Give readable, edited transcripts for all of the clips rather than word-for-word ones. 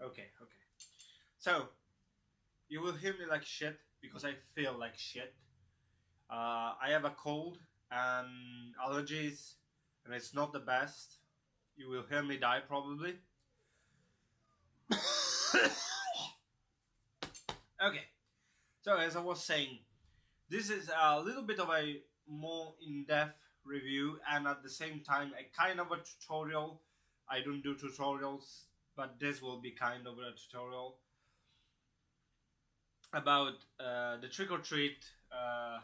Okay, okay. So, you will hear me like shit because I feel like shit. I have a cold and allergies, and it's not the best. You will hear me die probably. Okay, so as I was saying, this is a little bit of a more in-depth review and at the same time a kind of a tutorial. I don't do tutorials, but this will be kind of a tutorial about the Trick or Treat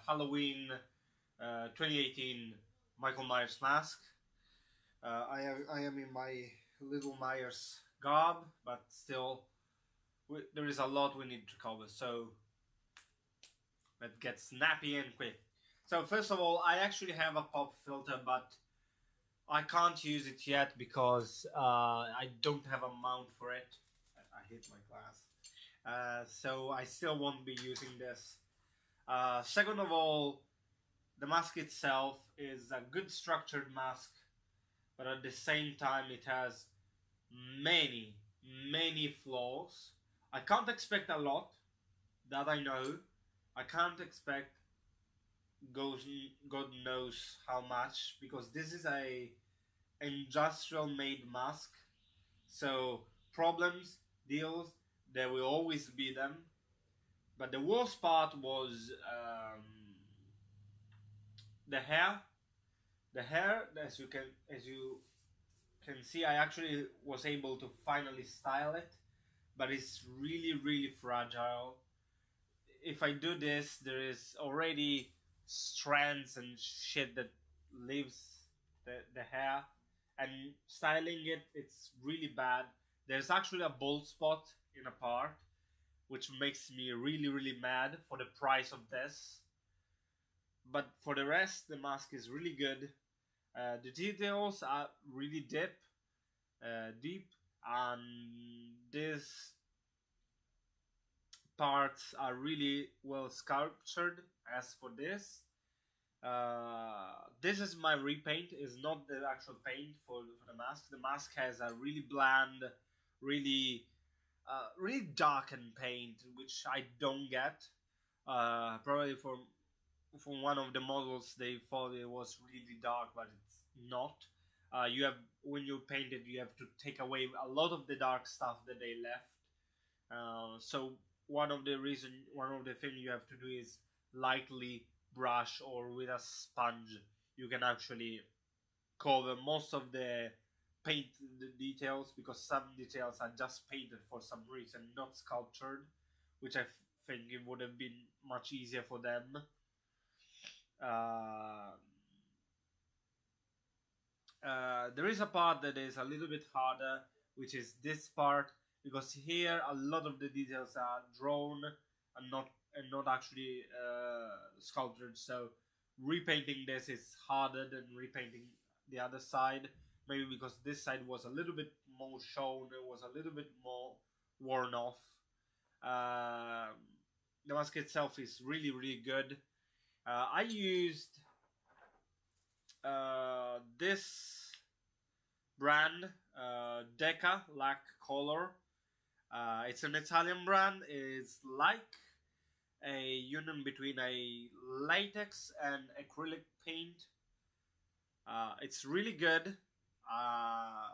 Halloween 2018 Michael Myers mask. I am in my little Myers garb, but still, there is a lot we need to cover. So let's get snappy and quick. So first of all, I actually have a pop filter, but I can't use it yet because I don't have a mount for it. I hit my glass. So I still won't be using this. Second of all, the mask itself is a good structured mask, but at the same time it has many flaws. I can't expect a lot, that I know. I can't expect God knows how much because this is a industrial made mask. So problems, deals, there will always be them. But the worst part was the hair. The hair, as you can see, I actually was able to finally style it, but it's really fragile. If I do this, there is already strands and shit that leaves the hair, and styling it, it's really bad. There's actually a bald spot in a part, which makes me really mad for the price of this. But for the rest, the mask is really good. The details are really deep, and these parts are really well sculptured. As for this is my repaint. Is not the actual paint for the mask. The mask has a really bland, really really darkened paint, which I don't get. Probably for one of the models, they thought it was really dark, but it's not. You have when you paint it, you have to take away a lot of the dark stuff that they left. So one of the things you have to do is lightly brush or with a sponge. You can actually cover most of the paint the details because some details are just painted for some reason, not sculptured, which think it would have been much easier for them. Uh, there is a part that is a little bit harder, which is this part, because here a lot of the details are drawn and not actually sculptured. So repainting this is harder than repainting the other side. Maybe because this side was a little bit more shown, it was a little bit more worn off. The mask itself is really good. I used this brand, Deca Lac Color. It's an Italian brand. It's like a union between a latex and acrylic paint. It's really good. Uh,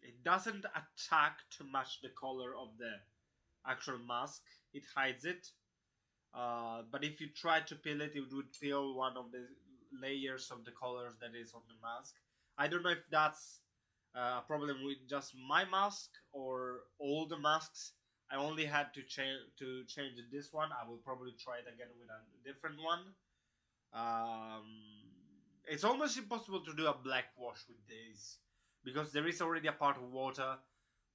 it doesn't attack to match the color of the actual mask. It hides it. But if you try to peel it, it would peel one of the layers of the colors that is on the mask. I don't know if that's a problem with just my mask or all the masks. I only had to change this one. I will probably try it again with a different one. It's almost impossible to do a black wash with this because there is already a part of water.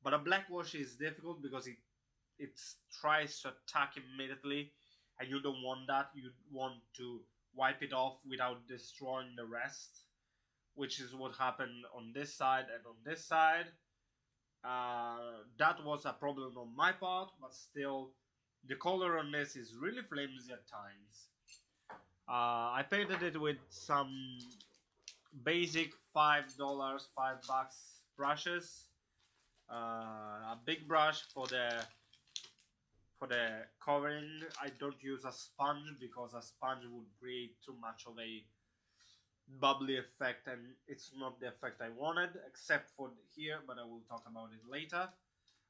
But a black wash is difficult because it tries to attack immediately, and you don't want that. You want to wipe it off without destroying the rest, which is what happened on this side and on this side. That was a problem on my part, but still, the color on this is really flimsy at times. I painted it with some basic $5, $5 brushes, big brush for the covering. I don't use a sponge because a sponge would create too much of a bubbly effect, and it's not the effect I wanted, except for here, but I will talk about it later.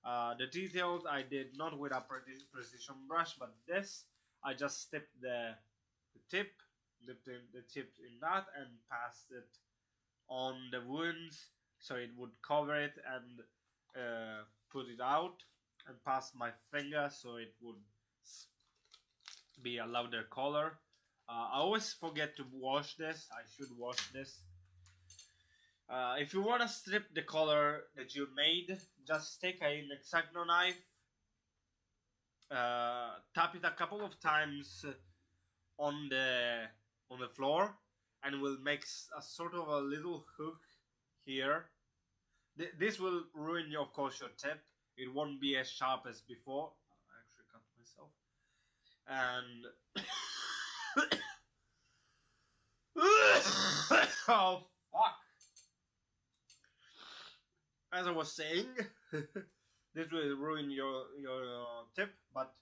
The details I did not with a precision brush, but this I just dipped the tip, dipped in the tip in that, and passed it on the wounds so it would cover it and put it out, and pass my finger so it would be a louder color. I always forget to wash this. I should wash this. If you want to strip the color that you made, just take an X-Acto knife, tap it a couple of times on the floor, and will make a sort of a little hook here. This will ruin, of course, your tip. It won't be as sharp as before. I actually cut myself. And oh fuck! As I was saying, this will ruin your tip, but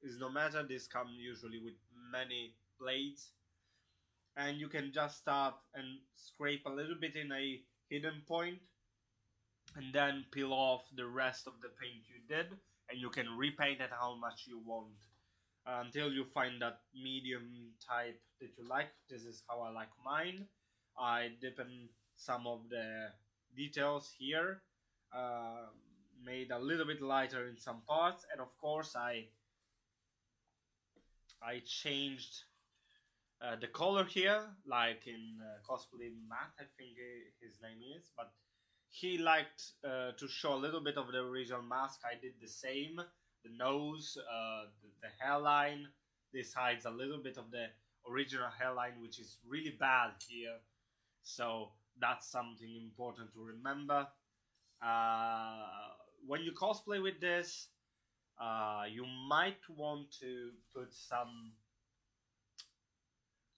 it's no matter. This comes usually with many blades, and you can just start and scrape a little bit in a hidden point, and then peel off the rest of the paint you did, and you can repaint it how much you want until you find that medium type that you like. This is how I like mine. I dip in some of the details here, made a little bit lighter in some parts, and of course I changed the color here, like in Cosplay Matt, I think his name is, but he liked to show a little bit of the original mask. I did the same. The nose, the hairline, this hides a little bit of the original hairline, which is really bad here. So that's something important to remember. When you cosplay with this, you might want to put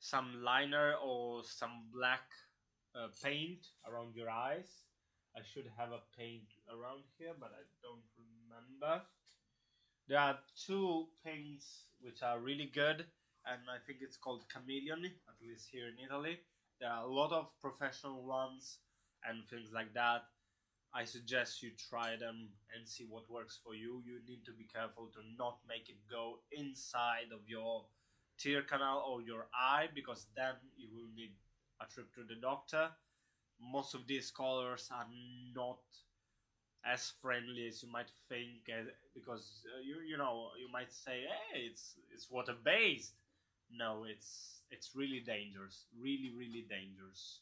some liner or some black paint around your eyes. I should have a paint around here, but I don't remember. There are two paints which are really good, and I think it's called Chameleon, at least here in Italy. There are a lot of professional ones and things like that. I suggest you try them and see what works for you. You need to be careful to not make it go inside of your tear canal or your eye, because then you will need a trip to the doctor. Most of these colors are not as friendly as you might think, because you know, you might say, hey, it's water based. No, it's really dangerous, really dangerous.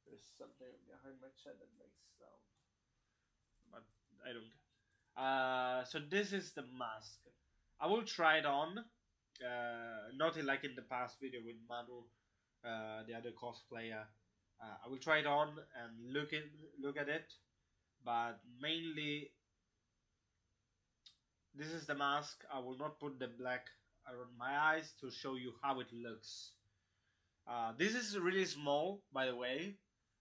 There's something behind my chair that makes sound, but I don't. So this is the mask. I will try it on. Not like in the past video with Manu, the other cosplayer. I will try it on and look at it, but mainly this is the mask. I will not put the black around my eyes to show you how it looks. This is really small, by the way.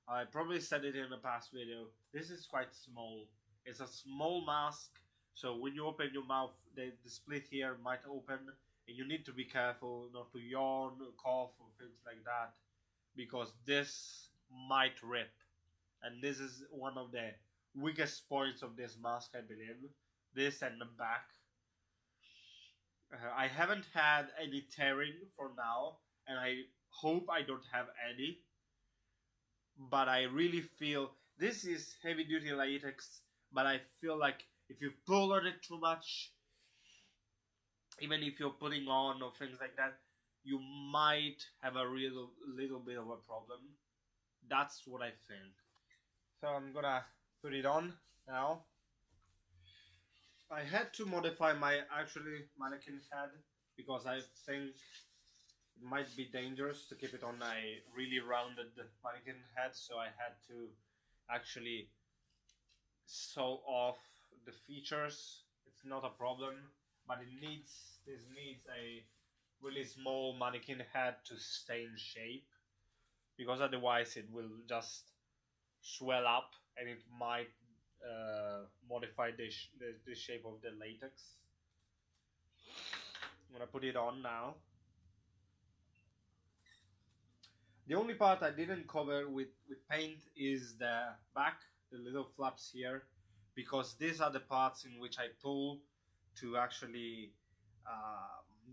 I probably said it in a past video. This is quite small. It's a small mask, so when you open your mouth, the split here might open, and you need to be careful not to yawn, cough, or things like that, because this might rip. And this is one of the weakest points of this mask, I believe. This and the back. I haven't had any tearing for now, and I hope I don't have any. But I really feel this is heavy duty latex, but I feel like if you pull on it too much, even if you're putting on or things like that, you might have a little bit of a problem. That's what I think. So I'm gonna put it on now. I had to modify my actually mannequin head because I think it might be dangerous to keep it on a really rounded mannequin head, so I had to actually sew off the features. It's not a problem, but this needs a really small mannequin head to stay in shape, because otherwise it will just swell up and it might modify the shape of the latex. I'm gonna put it on now. The only part I didn't cover with paint is the back, the little flaps here, because these are the parts in which I pull to actually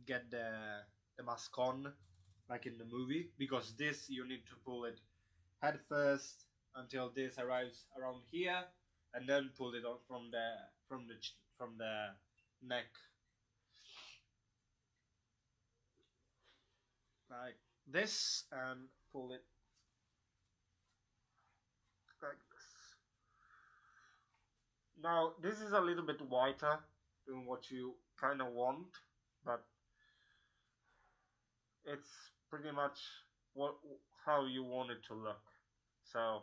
get the mask on, like in the movie, because this you need to pull it head first until this arrives around here, and then pull it on from the neck, like this, and pull it like this. Now this is a little bit whiter than what you kind of want, but it's pretty much what how you want it to look. So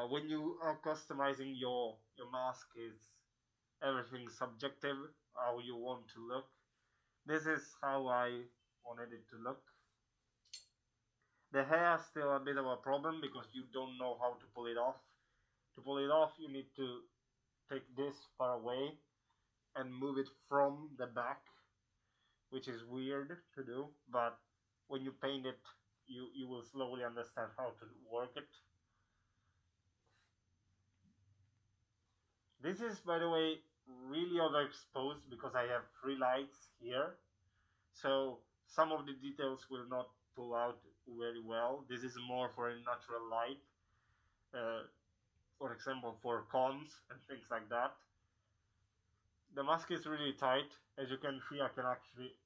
when you are customizing your mask, is everything subjective how you want to look. This is how I wanted it to look. The hair is still a bit of a problem because you don't know how to pull it off. To pull it off, you need to take this far away and move it from the back, which is weird to do, but when you paint it, you will slowly understand how to work it. This is, by the way, really overexposed because I have 3 lights here, so some of the details will not pull out very well. This is more for a natural light, uh, for example, for cons and things like that. The mask is really tight. As you can see, I can actually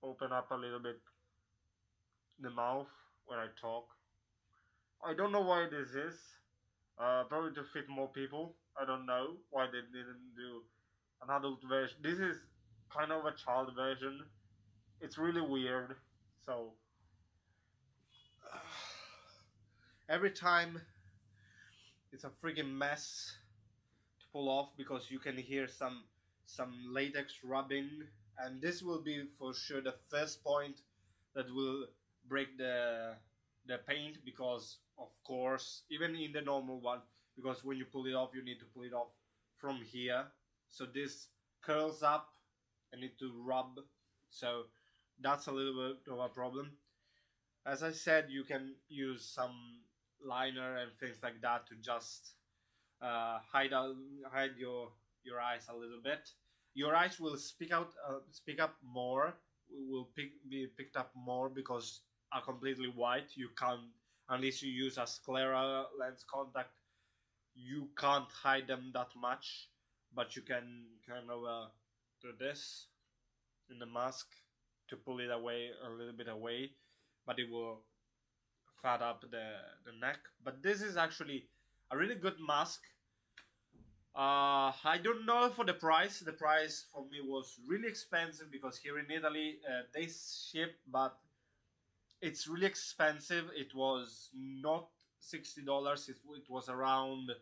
open up a little bit the mouth when I talk. I don't know why this is. Probably to fit more people. I don't know why they didn't do an adult version. This is kind of a child version. It's really weird. So every time it's a freaking mess to pull off because you can hear some latex rubbing, and this will be for sure the first point that will break the paint, because of course even in the normal one, because when you pull it off you need to pull it off from here, so this curls up and need to rub, so that's a little bit of a problem. As I said, you can use some liner and things like that to just hide your eyes a little bit. Your eyes will speak up more. Will be picked up more because are completely white. You can't, unless you use a sclera lens contact, you can't hide them that much. But you can kind of do this in the mask to pull it away a little bit away, but it will fat up the neck. But this is actually a really good mask. I don't know for the price. The price for me was really expensive because here in Italy they ship, but it's really expensive. It was not $60. It was around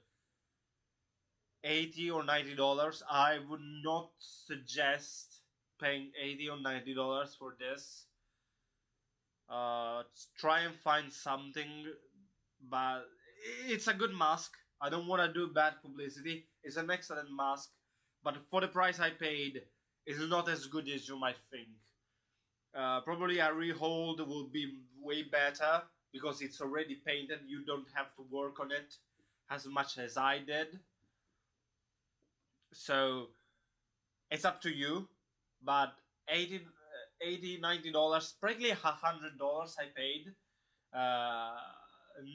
$80 or $90. I would not suggest paying $80 or $90 for this. Try and find something, but it's a good mask. I don't want to do bad publicity. It's an excellent mask, but for the price I paid, it's not as good as you might think. Probably a rehold will be way better because it's already painted. You don't have to work on it as much as I did. So it's up to you, but 80 $90, practically $100 I paid.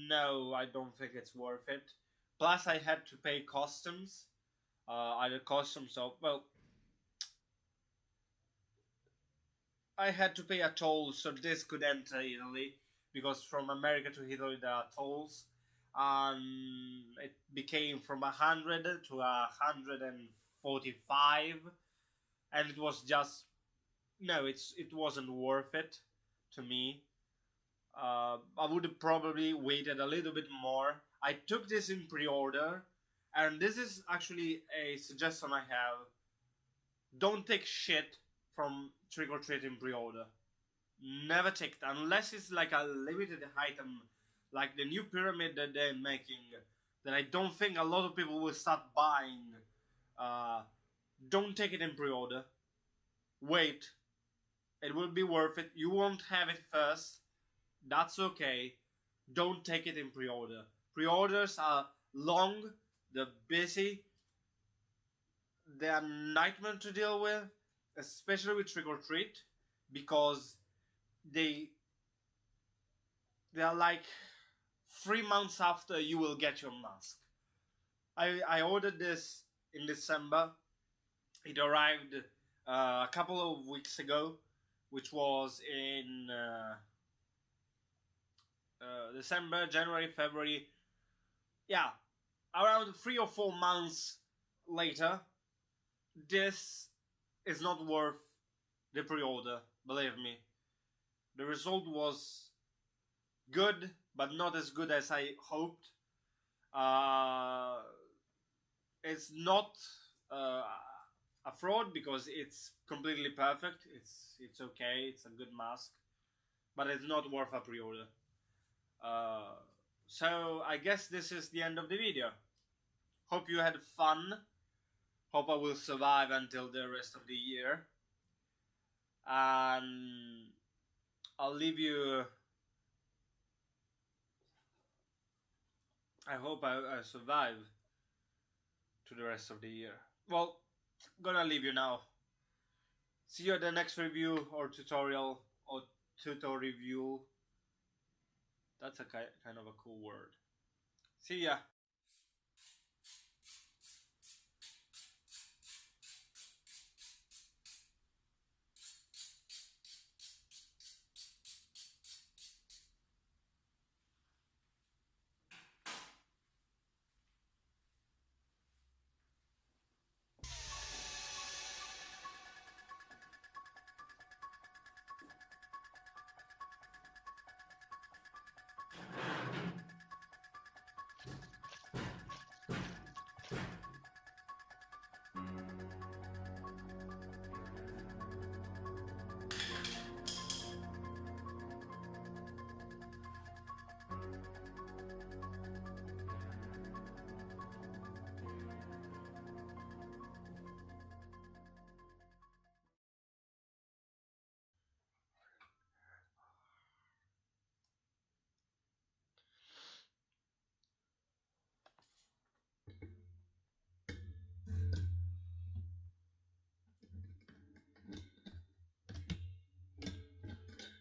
No, I don't think it's worth it. Plus, I had to pay customs. Either customs or, well, I had to pay a toll so this could enter Italy, because from America to Italy there are tolls, and it became from 100 to 145, and it was just no, it wasn't worth it to me. I would have probably waited a little bit more. I took this in pre-order, and this is actually a suggestion I have. Don't take shit from Trick or Treat in pre-order. Never take it unless it's like a limited item, like the new pyramid that they're making that I don't think a lot of people will start buying. Don't take it in pre-order. Wait, it will be worth it. You won't have it first. That's okay. Don't take it in pre-order. Pre-orders are long, they're busy, they're a nightmare to deal with, especially with Trick or Treat, because they are like 3 months after you will get your mask. I ordered this in December. It arrived a couple of weeks ago, which was in December, January, February. Yeah, around 3 or 4 months later. This is not worth the pre-order, believe me. The result was good, but not as good as I hoped. It's not a fraud because it's completely perfect. It's okay. It's a good mask, but it's not worth a pre-order. So I guess this is the end of the video. Hope you had fun. Hope I will survive until the rest of the year. And I'll leave you. I hope I survive to the rest of the year. Well, gonna leave you now. See you at the next review or tutorial or tutor review. That's a kind of a cool word. See ya.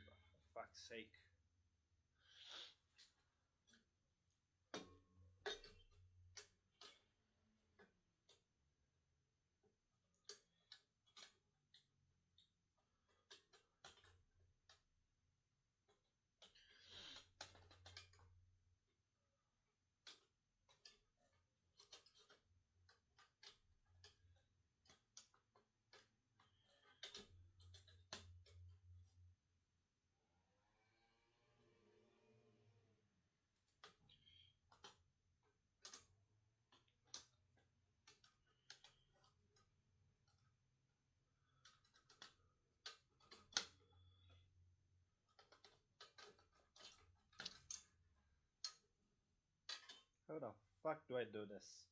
For fuck's sake. How the fuck do I do this?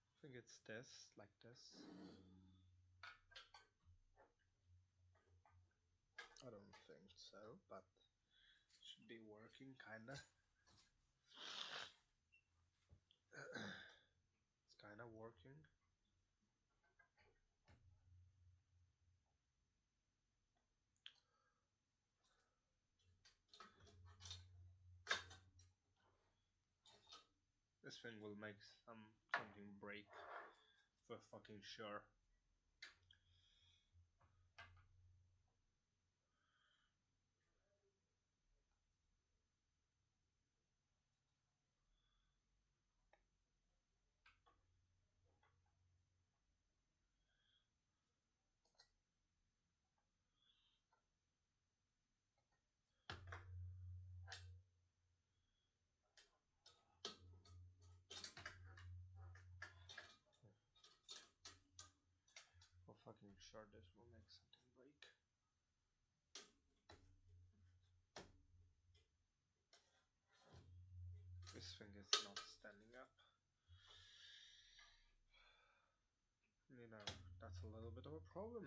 I think it's this, like this. I don't think so, but it should be working, kinda. It's kinda working. This thing will make something break for fucking sure. For fucking sure this will make something break. This thing is not standing up. You know, that's a little bit of a problem.